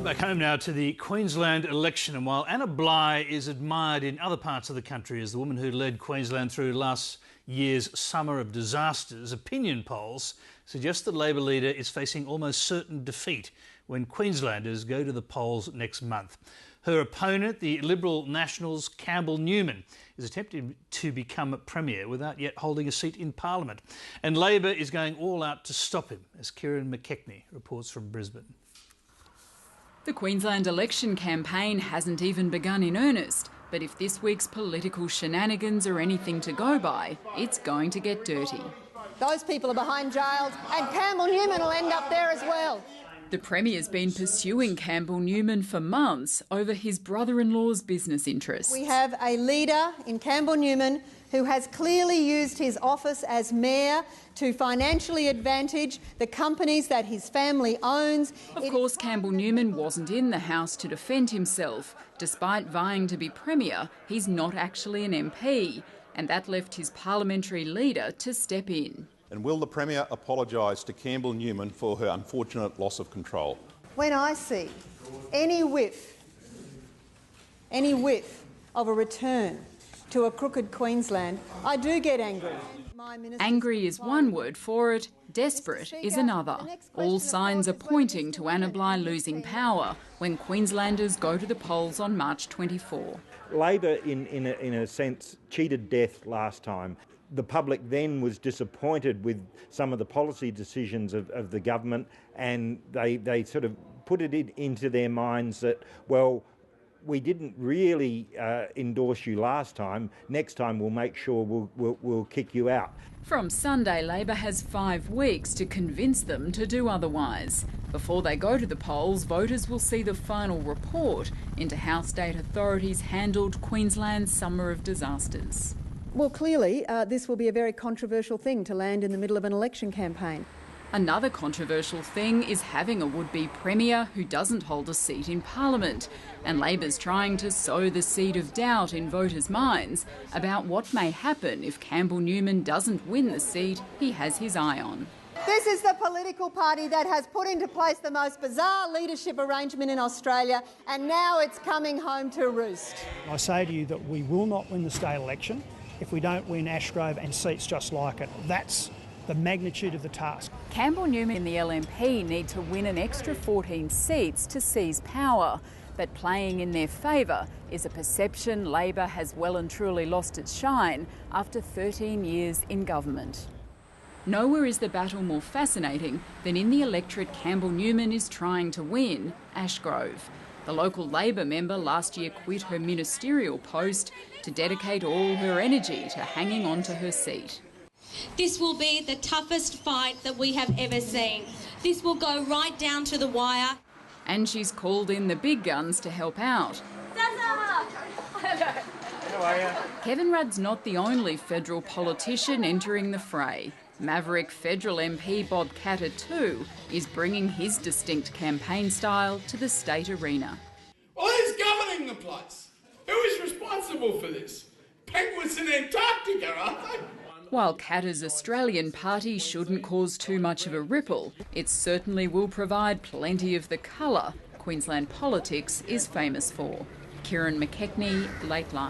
Back home now to the Queensland election, and while Anna Bligh is admired in other parts of the country as the woman who led Queensland through last year's summer of disasters, opinion polls suggest the Labor leader is facing almost certain defeat when Queenslanders go to the polls next month. Her opponent, the Liberal Nationals' Campbell Newman, is attempting to become Premier without yet holding a seat in Parliament. And Labor is going all out to stop him, as Kieran McKechnie reports from Brisbane. The Queensland election campaign hasn't even begun in earnest, but if this week's political shenanigans are anything to go by, it's going to get dirty. Those people are behind jails, and Campbell Newman will end up there as well. The Premier's been pursuing Campbell Newman for months over his brother-in-law's business interests. We have a leader in Campbell Newman who has clearly used his office as mayor to financially advantage the companies that his family owns. Of course, Campbell Newman wasn't in the House to defend himself. Despite vying to be Premier, he's not actually an MP, and that left his parliamentary leader to step in. And will the Premier apologise to Campbell Newman for her unfortunate loss of control? When I see any whiff of a return to a crooked Queensland, I do get angry. Angry is one word for it, desperate is another. All signs are pointing to Anna Bligh losing power when Queenslanders go to the polls on March 24. Labor, in a sense, cheated death last time. The public then was disappointed with some of the policy decisions of the government, and they sort of put it into their minds that, well, we didn't really endorse you last time. Next time we'll make sure we'll kick you out. From Sunday, Labor has 5 weeks to convince them to do otherwise. Before they go to the polls, voters will see the final report into how state authorities handled Queensland's summer of disasters. Well, clearly, this will be a very controversial thing to land in the middle of an election campaign. Another controversial thing is having a would-be Premier who doesn't hold a seat in Parliament, and Labor's trying to sow the seed of doubt in voters' minds about what may happen if Campbell Newman doesn't win the seat he has his eye on. This is the political party that has put into place the most bizarre leadership arrangement in Australia, and now it's coming home to roost. I say to you that we will not win the state election if we don't win Ashgrove and seats just like it. That's the magnitude of the task. Campbell Newman and the LNP need to win an extra 14 seats to seize power, but playing in their favour is a perception Labor has well and truly lost its shine after 13 years in government. Nowhere is the battle more fascinating than in the electorate Campbell Newman is trying to win, Ashgrove. The local Labor member last year quit her ministerial post to dedicate all her energy to hanging on to her seat. This will be the toughest fight that we have ever seen. This will go right down to the wire. And she's called in the big guns to help out. How are you? Kevin Rudd's not the only federal politician entering the fray. Maverick federal MP Bob Katter too is bringing his distinct campaign style to the state arena. Well, who's governing the place? Who is responsible for this? Penguins in Antarctica, aren't they? While Katter's Australian party shouldn't cause too much of a ripple, it certainly will provide plenty of the colour Queensland politics is famous for. Kieran McKechnie, Late Line.